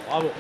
Bravo.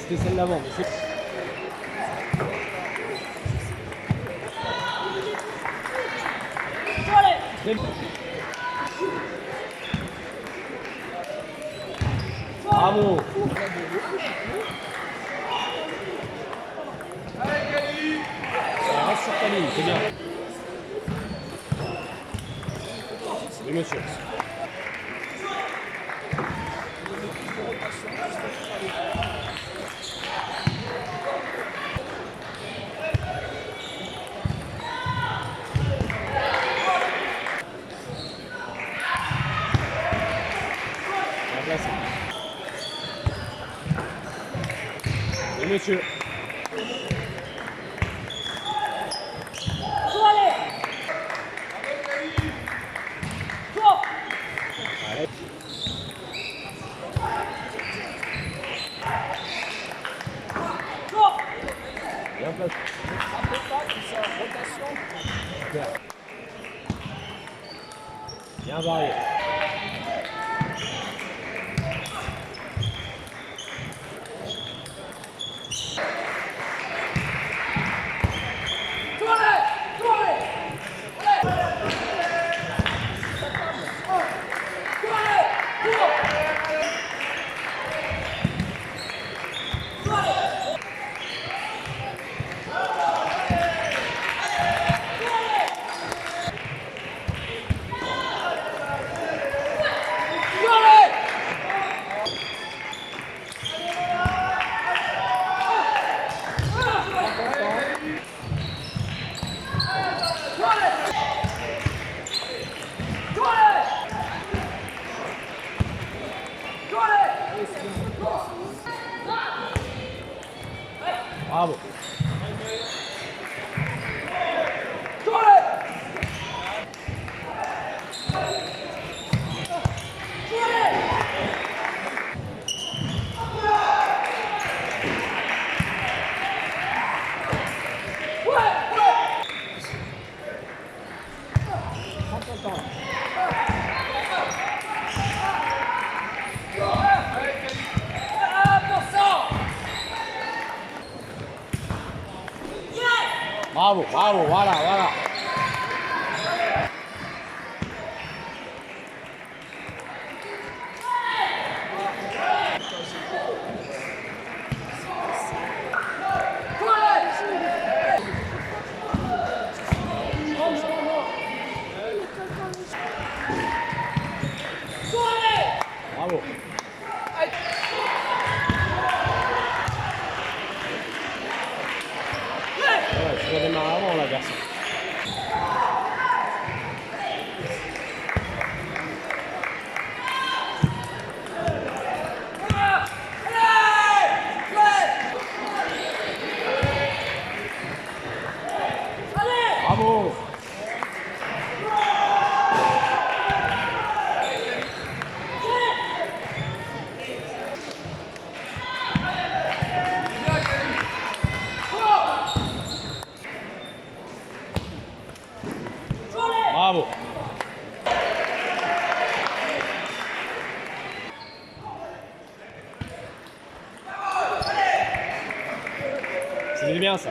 C'était celle d'avant, mais c'est... Bravo. Ça reste sur ta ligne, c'est bien. Oui, monsieur. Oui, monsieur. Allez. Bien placé. Super. Bien barré. Bravo. Bravo, bravo, voilà, voilà. Bravo. Ouais, tu dois démarrer avant, là, garçon. C'est bien ça.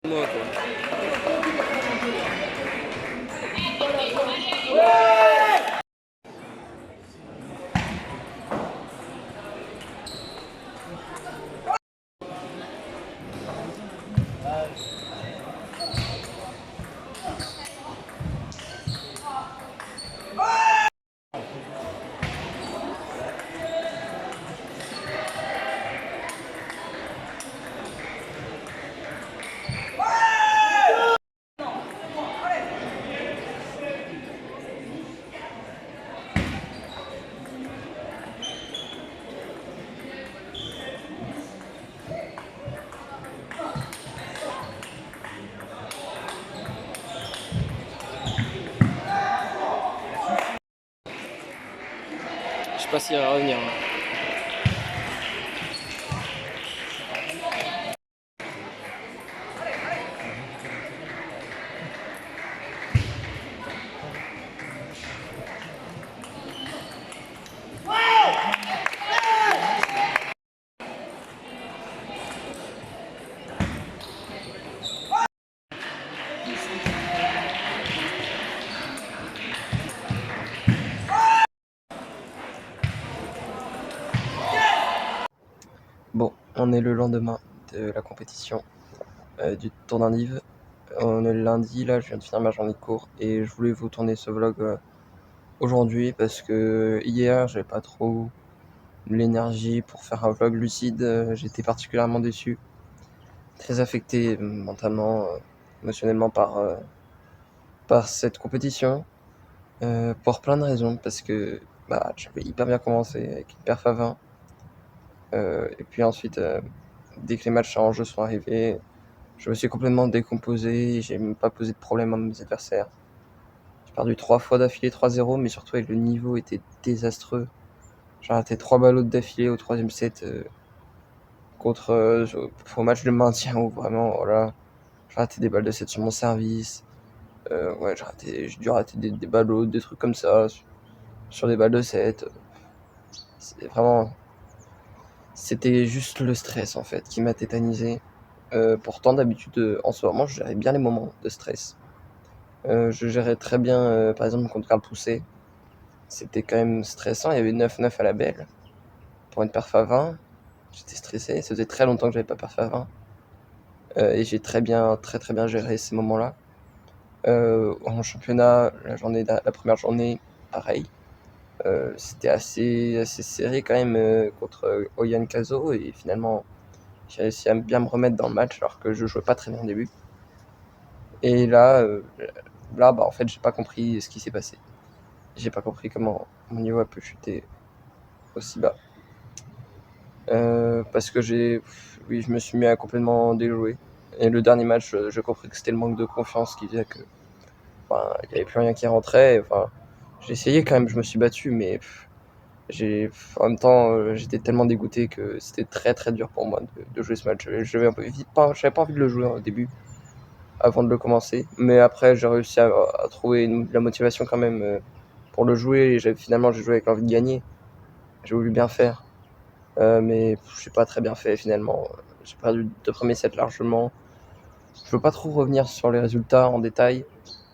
Moi, quoi. Je sais pas s'il va revenir. Bon, on est le lendemain de la compétition du Tour d'Indive. On est le lundi, là je viens de finir ma journée de cours et je voulais vous tourner ce vlog aujourd'hui parce que hier j'avais pas trop l'énergie pour faire un vlog lucide. J'étais particulièrement déçu, très affecté mentalement, émotionnellement par cette compétition, pour plein de raisons, parce que j'avais hyper bien commencé avec une perf à 20, et puis ensuite dès que les matchs en jeu sont arrivés, je me suis complètement décomposé, j'ai même pas posé de problème à mes adversaires. J'ai perdu 3 fois d'affilée 3-0, mais surtout avec le niveau était désastreux. J'ai raté 3 ballots d'affilée au 3e set au match de maintien où vraiment, voilà, j'ai raté des balles de 7 sur mon service. Ouais, j'ai dû rater des ballots, des trucs comme ça, sur des balles de 7. C'est vraiment... C'était juste le stress, en fait, qui m'a tétanisé. Pourtant, d'habitude, en ce moment, je gérais bien les moments de stress. Je gérais très bien, par exemple, contre Karl Pousset. C'était quand même stressant. Il y avait 9-9 à la belle pour une perf à 20. J'étais stressé. Ça faisait très longtemps que j'avais pas perf à 20. Et j'ai très très bien géré ces moments-là. En championnat, la première journée, pareil. C'était assez serré quand même contre Oyan Kazo. Et finalement, j'ai réussi à bien me remettre dans le match alors que je jouais pas très bien au début. Et là, en fait, j'ai pas compris ce qui s'est passé. J'ai pas compris comment mon niveau a pu chuter aussi bas. Parce que oui, je me suis mis à complètement déjouer. Et le dernier match, j'ai compris que c'était le manque de confiance qui faisait que, il n'y avait plus rien qui rentrait. Enfin, j'ai essayé quand même, je me suis battu, mais en même temps, j'étais tellement dégoûté que c'était très très dur pour moi de jouer ce match. J'avais j'avais pas envie de le jouer au début, avant de le commencer. Mais après, j'ai réussi à trouver la motivation quand même pour le jouer. Et finalement, j'ai joué avec l'envie de gagner. J'ai voulu bien faire. Mais je n'ai pas très bien fait finalement. J'ai perdu 2 premiers sets largement. Je veux pas trop revenir sur les résultats en détail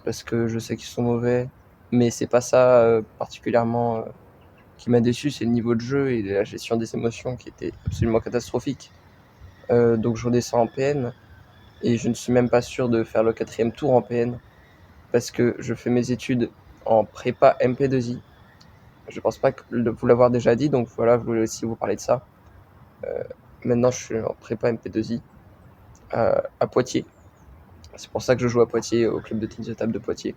parce que je sais qu'ils sont mauvais. Mais c'est pas ça particulièrement qui m'a déçu, c'est le niveau de jeu et la gestion des émotions qui était absolument catastrophique. Donc je redescends en PN et je ne suis même pas sûr de faire le 4e tour en PN parce que je fais mes études en prépa MP2I. Je pense pas que vous l'avoir déjà dit, donc voilà, je voulais aussi vous parler de ça. Maintenant, je suis en prépa MP2I à Poitiers. C'est pour ça que je joue à Poitiers, au club de tennis de table de Poitiers.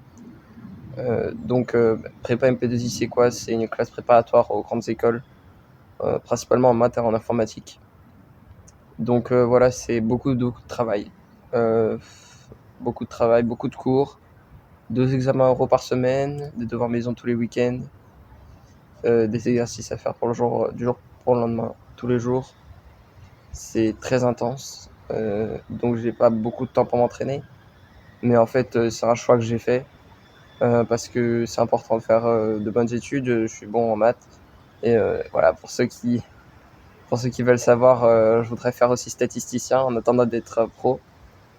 Donc, prépa MP2I, c'est quoi? C'est une classe préparatoire aux grandes écoles, principalement en maths et en informatique. Donc voilà, c'est beaucoup de travail. Beaucoup de travail, beaucoup de cours, 2 examens oraux par semaine, des devoirs maison tous les week-ends, des exercices à faire du jour pour le lendemain, tous les jours. C'est très intense, donc j'ai pas beaucoup de temps pour m'entraîner. Mais en fait, c'est un choix que j'ai fait parce que c'est important de faire de bonnes études. Je suis bon en maths. Et voilà, pour ceux qui veulent savoir, je voudrais faire aussi statisticien en attendant d'être pro.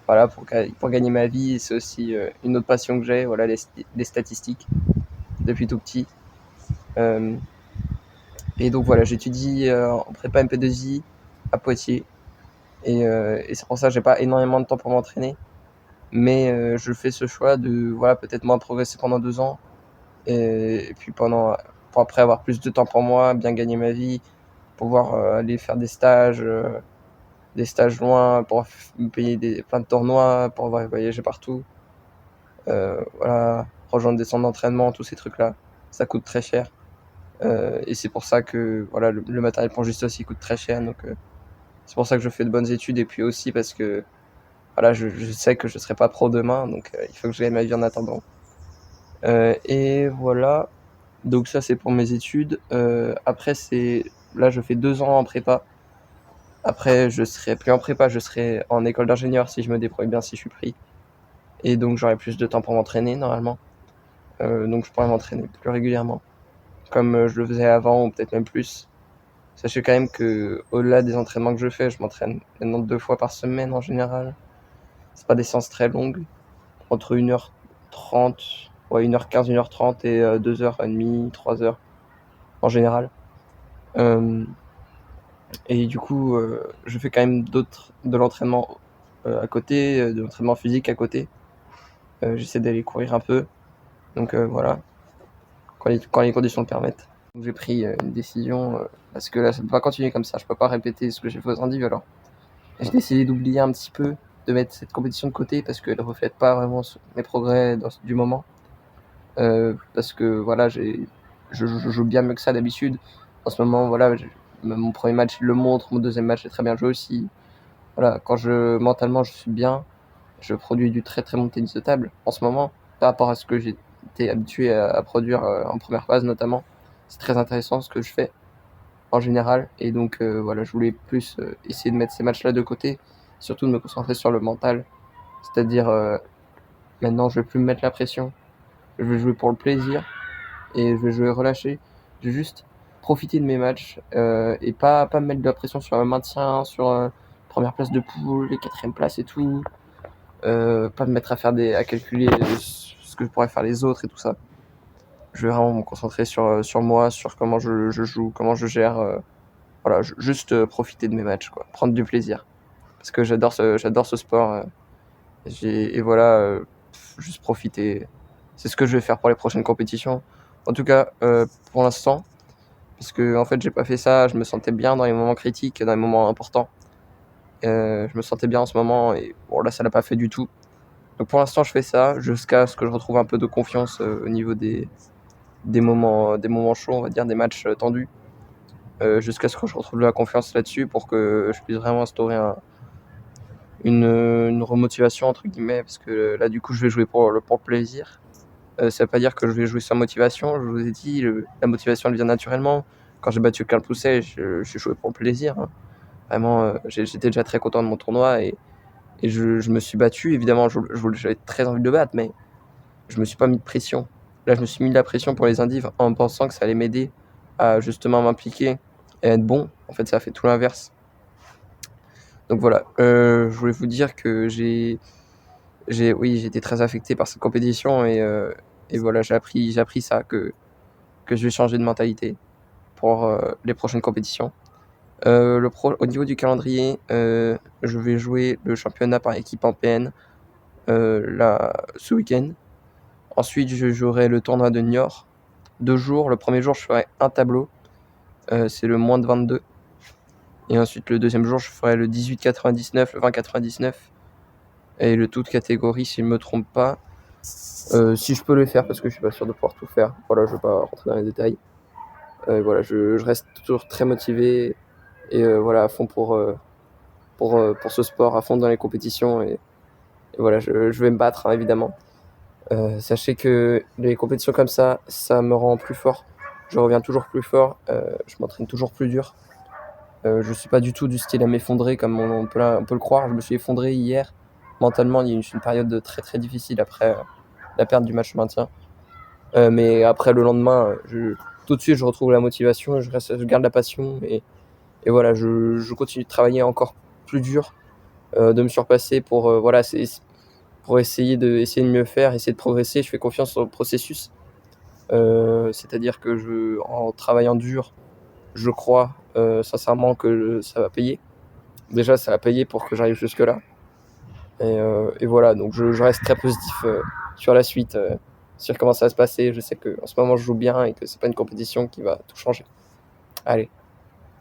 Voilà, pour gagner ma vie. C'est aussi une autre passion que j'ai, voilà, les statistiques, depuis tout petit. Et donc voilà, j'étudie en prépa MP2I à Poitiers. Et c'est pour ça que j'ai pas énormément de temps pour m'entraîner. Mais je fais ce choix de voilà, peut-être moins progresser pendant 2 ans. Et puis pour après avoir plus de temps pour moi, bien gagner ma vie, pouvoir aller faire des stages loin, pour me payer plein de tournois, pour voyager partout. Voilà, rejoindre des centres d'entraînement, tous ces trucs-là, ça coûte très cher. Et c'est pour ça que voilà, le matériel pour juste aussi coûte très cher. Donc c'est pour ça que je fais de bonnes études. Et puis aussi parce que voilà, je sais que je ne serai pas pro demain, donc il faut que je gagne ma vie en attendant. Et voilà, donc ça c'est pour mes études. Après, là je fais 2 ans en prépa. Après, je serai plus en prépa, je serai en école d'ingénieur si je me débrouille bien, si je suis pris. Et donc j'aurai plus de temps pour m'entraîner normalement. Donc je pourrai m'entraîner plus régulièrement, comme je le faisais avant ou peut-être même plus. Sachez quand même que au-delà des entraînements que je fais, je m'entraîne maintenant 2 fois par semaine en général. C'est pas des séances très longues, entre 1h30, ouais 1h15, 1h30 et 2h30, 3h en général. Et du coup, je fais quand même de l'entraînement à côté, de l'entraînement physique à côté. J'essaie d'aller courir un peu. Donc voilà, quand les conditions le permettent. Donc, j'ai pris une décision parce que là, ça ne peut pas continuer comme ça. Je peux pas répéter ce que j'ai fait aux Andives alors. J'ai décidé d'oublier un petit peu, de mettre cette compétition de côté parce qu'elle ne reflète pas vraiment mes progrès du moment. Parce que voilà, je joue bien mieux que ça d'habitude. En ce moment, voilà, mon premier match il le montre, mon deuxième match j'ai très bien joué aussi. Voilà, mentalement je suis bien, je produis du très très bon tennis de table en ce moment par rapport à ce que j'étais habitué à produire en première phase notamment. C'est très intéressant ce que je fais en général et donc voilà, je voulais plus essayer de mettre ces matchs-là de côté, surtout de me concentrer sur le mental, c'est-à-dire Maintenant, je vais plus me mettre la pression. Je vais jouer pour le plaisir et je vais jouer relâché. Je vais juste profiter de mes matchs et pas me mettre de la pression sur le maintien, sur première place de poule, les quatrième places et tout. Pas me mettre à calculer ce que pourraient faire les autres et tout ça. Je vais vraiment me concentrer sur moi, sur comment je joue, comment je gère. Voilà, juste profiter de mes matchs, quoi. Prendre du plaisir. Parce que j'adore ce sport. Et voilà, juste profiter. C'est ce que je vais faire pour les prochaines compétitions. En tout cas, pour l'instant, parce que en fait, j'ai pas fait ça. Je me sentais bien dans les moments critiques, dans les moments importants. Je me sentais bien en ce moment et bon, là, ça l'a pas fait du tout. Donc pour l'instant, je fais ça jusqu'à ce que je retrouve un peu de confiance au niveau des moments chauds, on va dire, des matchs tendus. Jusqu'à ce que je retrouve de la confiance là-dessus pour que je puisse vraiment instaurer une remotivation entre guillemets, parce que là du coup je vais jouer pour le plaisir. Ça veut pas dire que je vais jouer sans motivation, je vous ai dit, la motivation elle vient naturellement. Quand j'ai battu Carl Pousset, j'ai joué pour le plaisir, hein. Vraiment, j'étais déjà très content de mon tournoi et je me suis battu, évidemment j'avais très envie de le battre, mais je me suis pas mis de pression. Là je me suis mis de la pression pour les indives en pensant que ça allait m'aider à justement m'impliquer et être bon. En fait ça a fait tout l'inverse. Donc voilà, je voulais vous dire que j'ai été très affecté par cette compétition et voilà, j'ai appris ça, que je vais changer de mentalité pour les prochaines compétitions. Au niveau du calendrier, je vais jouer le championnat par équipe en PN ce week-end. Ensuite, je jouerai le tournoi de Niort. 2 jours. Le premier jour, je ferai un tableau. C'est le moins de 22. Et ensuite, le deuxième jour, je ferai le 18,99, le 20,99 et le tout de catégorie, si je ne me trompe pas. Si je peux le faire, parce que je suis pas sûr de pouvoir tout faire. Voilà, je vais pas rentrer dans les détails. Voilà, je reste toujours très motivé et voilà, à fond pour ce sport, à fond dans les compétitions et voilà, je vais me battre, hein, évidemment. Sachez que les compétitions comme ça me rend plus fort. Je reviens toujours plus fort, je m'entraîne toujours plus dur. Je suis pas du tout du style à m'effondrer comme on peut le croire. Je me suis effondré hier. Mentalement, il y a eu une période très très difficile après la perte du match maintien. Mais après le lendemain, tout de suite je retrouve la motivation, je garde la passion et voilà, je continue de travailler encore plus dur, de me surpasser pour essayer de mieux faire, essayer de progresser. Je fais confiance au processus. C'est-à-dire que en travaillant dur, je crois sincèrement que ça va payer. Déjà, ça va payer pour que j'arrive jusque-là. Et voilà, donc je reste très positif sur la suite, sur comment ça va se passer. Je sais qu'en ce moment, je joue bien et que c'est pas une compétition qui va tout changer. Allez,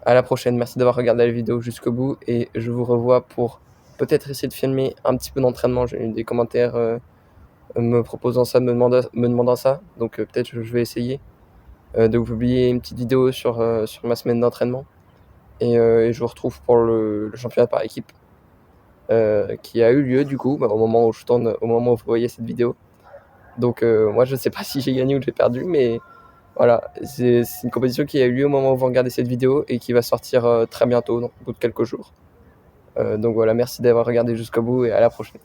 à la prochaine. Merci d'avoir regardé la vidéo jusqu'au bout et je vous revois pour peut-être essayer de filmer un petit peu d'entraînement. J'ai eu des commentaires me proposant ça, me demandant ça. Donc peut-être je vais essayer de vous publier une petite vidéo sur ma semaine d'entraînement. Et je vous retrouve pour le championnat par équipe qui a eu lieu du coup au moment où vous voyez cette vidéo. Donc moi je sais pas si j'ai gagné ou j'ai perdu, mais voilà, c'est une compétition qui a eu lieu au moment où vous regardez cette vidéo et qui va sortir très bientôt, donc au bout de quelques jours. Donc voilà, merci d'avoir regardé jusqu'au bout et à la prochaine.